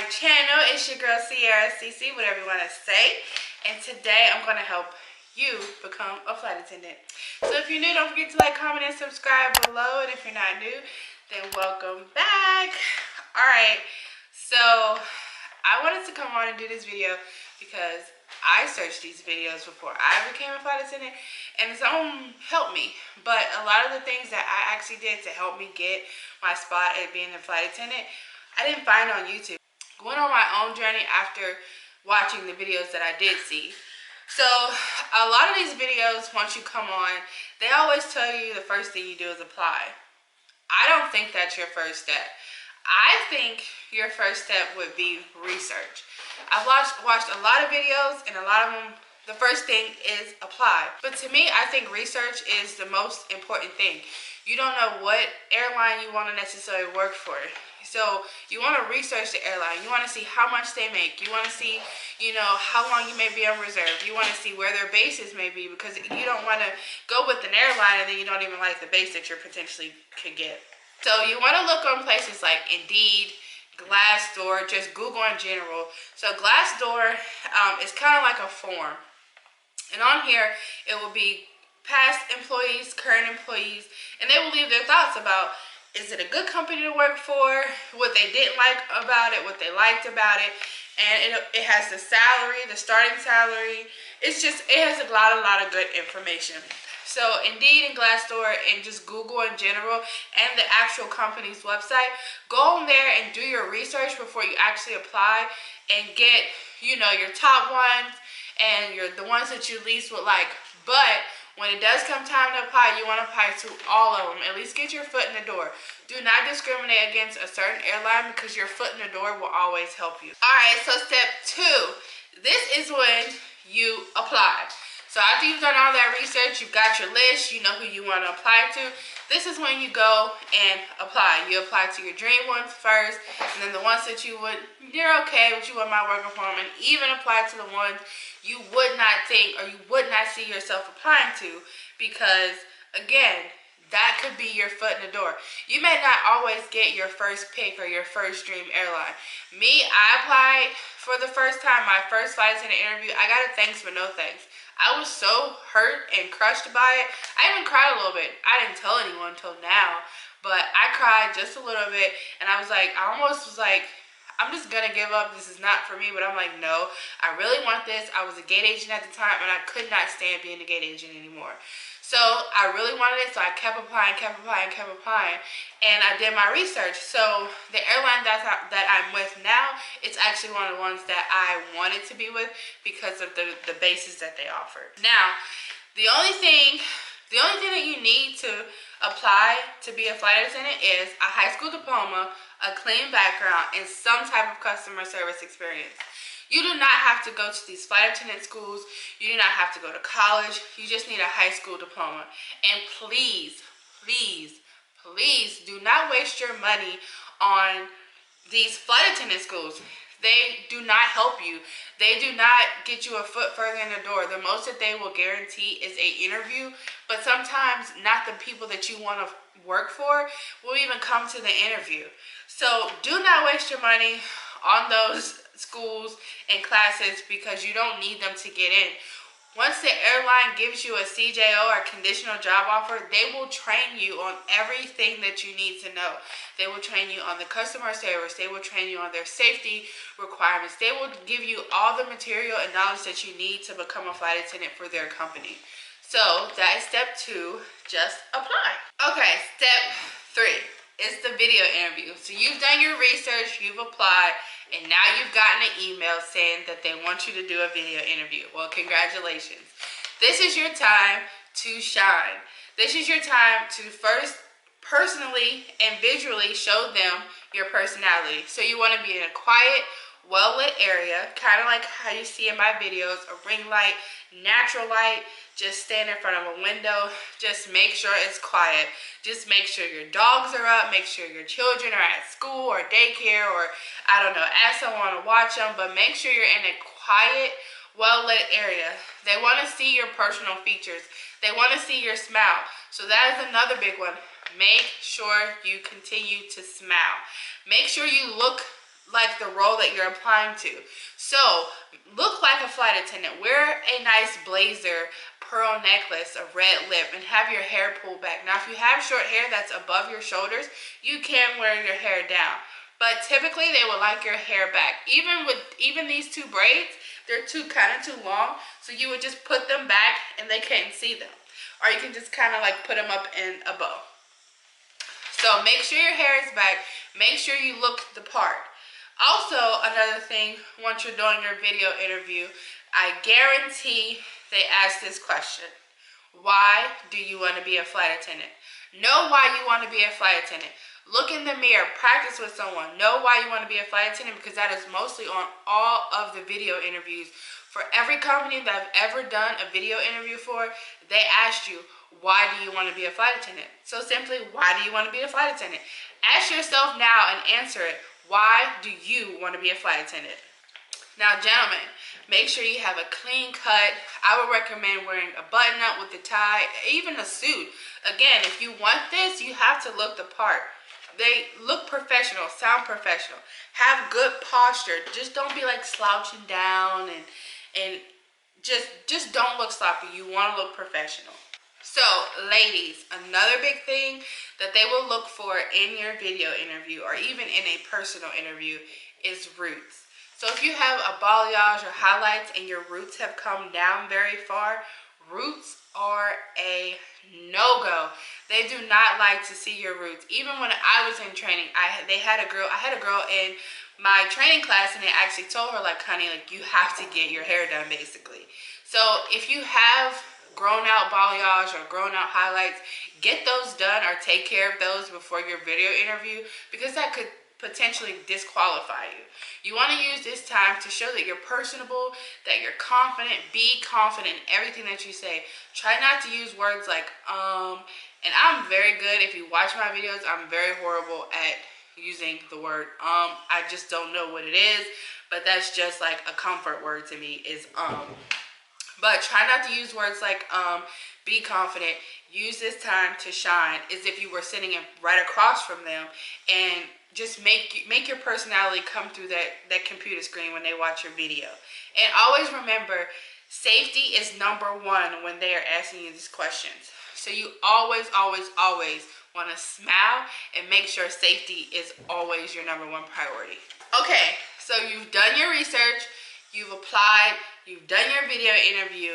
channel. It's your girl Sierra CC, whatever you want to say. And today I'm going to help you become a flight attendant. So if you're new, don't forget to like, comment, and subscribe below. And if you're not new, then welcome back. Alright, so I wanted to come on and do this video because I searched these videos before I became a flight attendant, and some helped me. But a lot of the things that I actually did to help me get my spot at being a flight attendant, I didn't find on YouTube. Went on my own journey after watching the videos that I did see. So a lot of these videos, once you come on, they always tell you the first thing you do is apply. I don't think that's your first step. I think your first step would be research. I've watched a lot of videos, and a lot of them, the first thing is apply. But to me, I think research is the most important thing. You don't know what airline you want to necessarily work for. So you want to research the airline. You want to see how much they make. You want to see, how long you may be on reserve. You want to see where their bases may be, because you don't want to go with an airline and then you don't even like the base that you potentially could get. So you want to look on places like Indeed, Glassdoor, just Google in general. So Glassdoor is kind of like a form. And on here, it will be past employees, current employees, and they will leave their thoughts about, is it a good company to work for, what they didn't like about it, what they liked about it, and it has the salary, the starting salary. It has a lot of good information. So Indeed and Glassdoor and just Google in general and the actual company's website, go on there and do your research before you actually apply and get, your top ones and the ones that you least would like. But when it does come time to apply, you want to apply to all of them. At least get your foot in the door. Do not discriminate against a certain airline, because your foot in the door will always help you. Alright, so step 2. This is when you apply. So after you've done all that research, you've got your list, you know who you want to apply to. This is when you go and apply. You apply to your dream ones first, and then the ones that you're okay, but you wouldn't mind working for them, and even apply to the ones you would not think or you would not see yourself applying to, because again, that could be your foot in the door. You may not always get your first pick or your first dream airline. Me, I applied for the first time, my first flight attendant interview. I got a thanks but no thanks. I was so hurt and crushed by it. I even cried a little bit. I didn't tell anyone until now, but I cried just a little bit, and I was like, I almost was like, I'm just gonna give up. This is not for me. But I'm like, no, I really want this. I was a gate agent at the time, and I could not stand being a gate agent anymore. So I really wanted it, so I kept applying, and I did my research. So the airline that I'm with now, it's actually one of the ones that I wanted to be with because of the bases that they offered. Now, the only thing that you need to apply to be a flight attendant is a high school diploma, a clean background, and some type of customer service experience. You do not have to go to these flight attendant schools. You do not have to go to college. You just need a high school diploma. And please, please, please do not waste your money on these flight attendant schools. They do not help you. They do not get you a foot further in the door. The most that they will guarantee is an interview, but sometimes not the people that you want to work for will even come to the interview. So do not waste your money on those schools and classes, because you don't need them to get in. Once the airline gives you a CJO or conditional job offer, they will train you on everything that you need to know. They will train you on the customer service. They will train you on their safety requirements. They will give you all the material and knowledge that you need to become a flight attendant for their company. So that is step 2, just apply. Okay, step 3 is the video interview. So you've done your research, you've applied, and now you've gotten an email saying that they want you to do a video interview. Well, congratulations. This is your time to shine. This is your time to first personally and visually show them your personality. So you want to be in a quiet, well-lit area, kind of like how you see in my videos, a ring light, natural light. Just stand in front of a window. Just make sure it's quiet. Just make sure your dogs are up. Make sure your children are at school or daycare, or I don't know, ask someone to watch them. But make sure you're in a quiet, well-lit area. They want to see your personal features. They want to see your smile. So that is another big one. Make sure you continue to smile. Make sure you look like the role that you're applying to. So look like a flight attendant. Wear a nice blazer, pearl necklace, a red lip, and have your hair pulled back. Now, if you have short hair that's above your shoulders, you can wear your hair down. But typically, they will like your hair back. Even these two braids, they're kind of too long, so you would just put them back and they can't see them. Or you can just kind of like put them up in a bow. So make sure your hair is back. Make sure you look the part. Also, another thing, once you're doing your video interview, I guarantee they ask this question. Why do you want to be a flight attendant? Know why you want to be a flight attendant. Look in the mirror, practice with someone. Know why you want to be a flight attendant, because that is mostly on all of the video interviews. For every company that I've ever done a video interview for, they asked you, why do you want to be a flight attendant? So simply, why do you want to be a flight attendant? Ask yourself now and answer it. Why do you want to be a flight attendant? Now, gentlemen, make sure you have a clean cut. I would recommend wearing a button-up with a tie, even a suit. Again, if you want this, you have to look the part. They look professional, sound professional. Have good posture. Just don't be like slouching down and just don't look sloppy. You want to look professional. So, ladies, another big thing that they will look for in your video interview or even in a personal interview is roots. So if you have a balayage or highlights and your roots have come down very far, roots are a no-go. They do not like to see your roots. Even when I was in training, I had a girl in my training class, and they actually told her, like, honey, like, you have to get your hair done, basically. So if you have grown out balayage or grown out highlights, get those done or take care of those before your video interview, because that could potentially disqualify you. You want to use this time to show that you're personable, that you're confident. Be confident in everything that you say. Try not to use words like and I'm very good. If you watch my videos, I'm very horrible at using the word I just don't know what it is, but that's just like a comfort word to me is But try not to use words like be confident. Use this time to shine as if you were sitting right across from them, and just make your personality come through that computer screen when they watch your video. And always remember, safety is number one when they are asking you these questions. So you always, always, always want to smile and make sure safety is always your number one priority. Okay, so you've done your research, you've applied, you've done your video interview,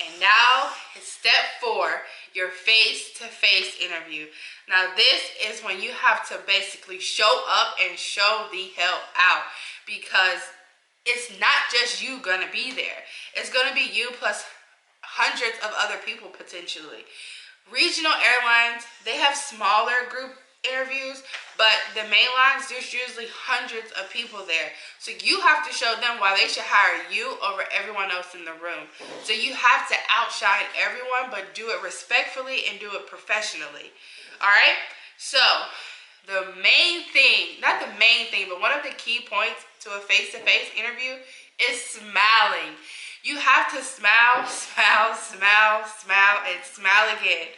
and now it's step 4, your face-to-face interview. Now this is when you have to basically show up and show the hell out, because it's not just you gonna be there. It's gonna be you plus hundreds of other people potentially. Regional airlines, they have smaller group interviews, but the main lines, there's usually hundreds of people there. So you have to show them why they should hire you over everyone else in the room. So you have to outshine everyone, but do it respectfully and do it professionally. All right? So the main thing, not the main thing, but one of the key points to a face-to-face interview is smiling. You have to smile, smile, smile, smile, and smile again.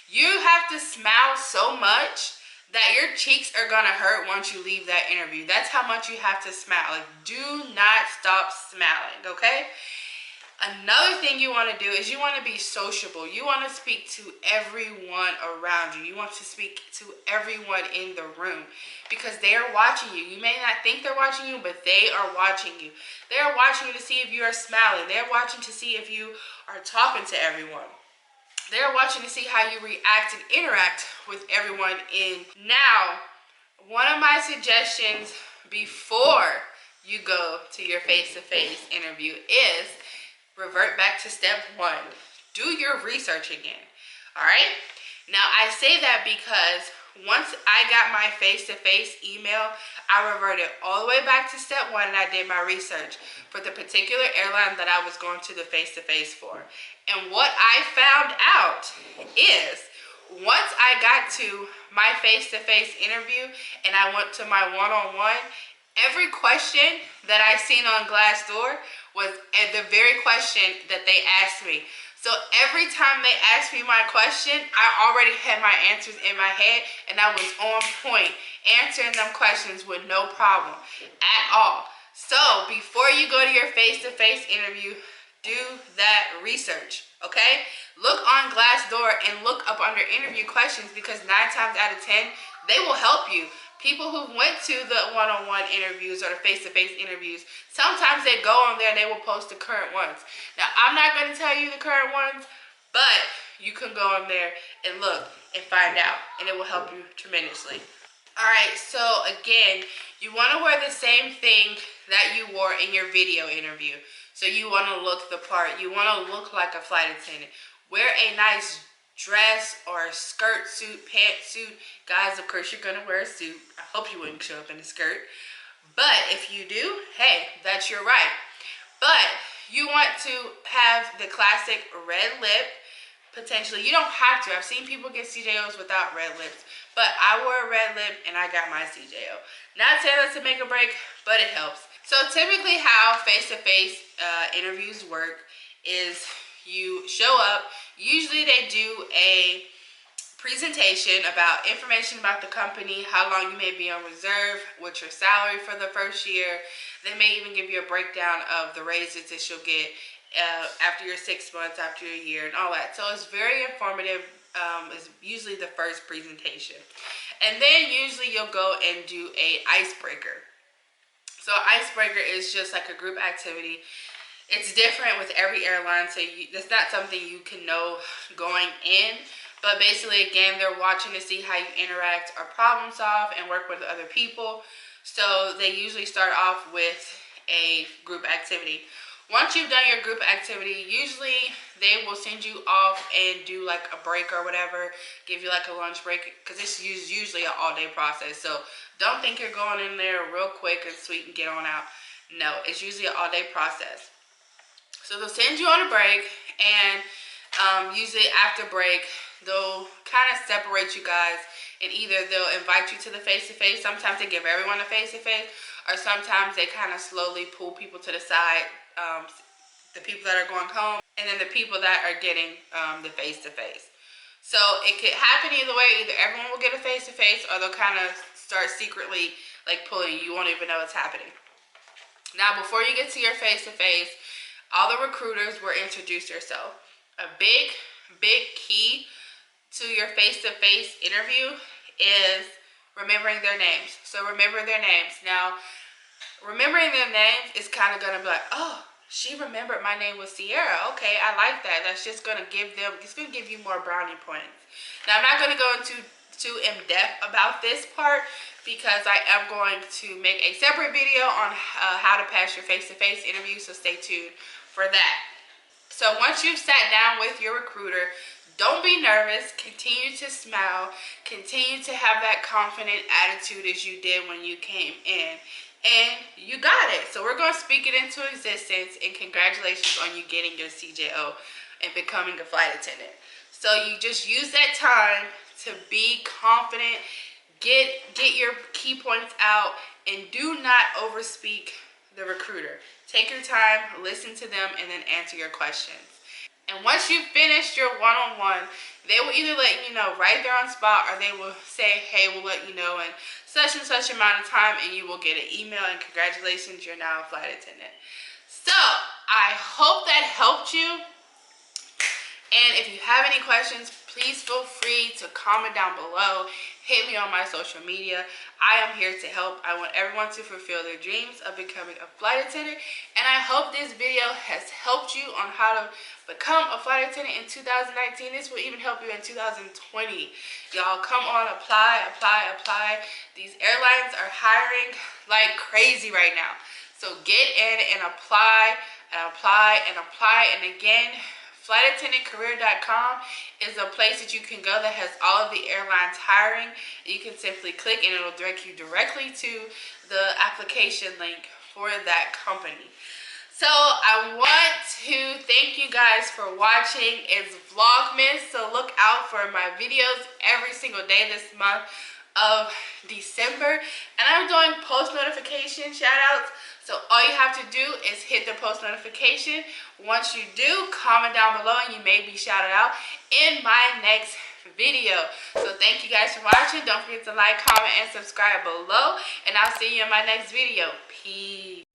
You have to smile so much that your cheeks are gonna hurt once you leave that interview. That's how much you have to smile. Like, do not stop smiling, okay? Another thing you want to do is you want to be sociable. You want to speak to everyone around you. You want to speak to everyone in the room, because they are watching you. You may not think they're watching you, but they are watching you. They are watching you to see if you are smiling. They're watching to see if you are talking to everyone. They're watching to see how you react and interact with everyone in. Now, one of my suggestions before you go to your face-to-face interview is revert back to step 1. Do your research again. All right? Now, I say that because once I got my face-to-face email, I reverted all the way back to step 1 and I did my research for the particular airline that I was going to the face-to-face for. And what I found out is once I got to my face-to-face interview and I went to my one-on-one, every question that I seen on Glassdoor was the very question that they asked me. So every time they asked me my question, I already had my answers in my head and I was on point. answering them questions with no problem at all. So before you go to your face-to-face interview, do that research, okay? Look on Glassdoor and look up under interview questions, because 9 times out of 10, they will help you. People who went to the one-on-one interviews or the face-to-face interviews, sometimes they go on there and they will post the current ones. Now, I'm not going to tell you the current ones, but you can go on there and look and find out, and it will help you tremendously. Alright, so again, you want to wear the same thing that you wore in your video interview. So you want to look the part. You want to look like a flight attendant. Wear a nice dress or a skirt suit, pantsuit. Guys, of course, you're going to wear a suit. I hope you wouldn't show up in a skirt. But if you do, hey, that's your right. But you want to have the classic red lip. Potentially, you don't have to. I've seen people get CJOs without red lips. But I wore a red lip and I got my CJO. Not saying that's to make a break, but it helps. So typically how face-to-face interviews work is you show up. Usually they do a presentation about information about the company, how long you may be on reserve, what's your salary for the first year. They may even give you a breakdown of the raises that you'll get after your 6 months, after your year, and all that. So it's very informative. Is usually the first presentation. And then usually you'll go and do a icebreaker. So icebreaker is just like a group activity. It's different with every airline, so that's not something you can know going in. But basically, again, they're watching to see how you interact or problem solve and work with other people. So they usually start off with a group activity. Once you've done your group activity, usually they will send you off and do like a break or whatever, give you like a lunch break, because it's usually an all-day process. So don't think you're going in there real quick and sweet and get on out. No, it's usually an all-day process. So they'll send you on a break, and usually after break, they'll kind of separate you guys, and either they'll invite you to the face-to-face. Sometimes they give everyone a face-to-face, or sometimes they kind of slowly pull people to the side. The people that are going home, and then the people that are getting the face-to-face. So it could happen either way. Either everyone will get a face-to-face, or they'll kind of start secretly like pulling you. You won't even know what's happening. Now, before you get to your face-to-face, all the recruiters will introduce yourself. A big key to your face-to-face interview is remembering their names. So remember their names. Now, remembering their names is kind of going to be like, oh, she remembered my name was Sierra. Okay, I like that. That's just going to give them, it's going to give you more brownie points. Now, I'm not going to go into too in-depth about this part, because I am going to make a separate video on how to pass your face-to-face interview, so stay tuned for that. So once you've sat down with your recruiter, don't be nervous. Continue to smile. Continue to have that confident attitude as you did when you came in. And you got it. So we're going to speak it into existence, and congratulations on you getting your CJO and becoming a flight attendant. So you just use that time to be confident, get your key points out, and do not overspeak the recruiter. Take your time, listen to them, and then answer your questions. And once you've finished your one-on-one, they will either let you know right there on spot, or they will say, hey, we'll let you know in such and such amount of time, and you will get an email, and congratulations, you're now a flight attendant. So I hope that helped you. And if you have any questions, please feel free to comment down below. Hit me on my social media. I am here to help. I want everyone to fulfill their dreams of becoming a flight attendant. And I hope this video has helped you on how to become a flight attendant in 2019. This will even help you in 2020. Y'all, come on, apply. These airlines are hiring like crazy right now. So get in and apply. And again, flightattendantcareer.com is a place that you can go that has all of the airlines hiring. You can simply click and it'll direct you directly to the application link for that company. So I want to thank you guys for watching. It's Vlogmas, so look out for my videos every single day this month of December. And I'm doing post notification shout outs. So all you have to do is hit the post notification. Once you do, comment down below and you may be shouted out in my next video. So thank you guys for watching. Don't forget to like, comment, and subscribe below. And I'll see you in my next video. Peace.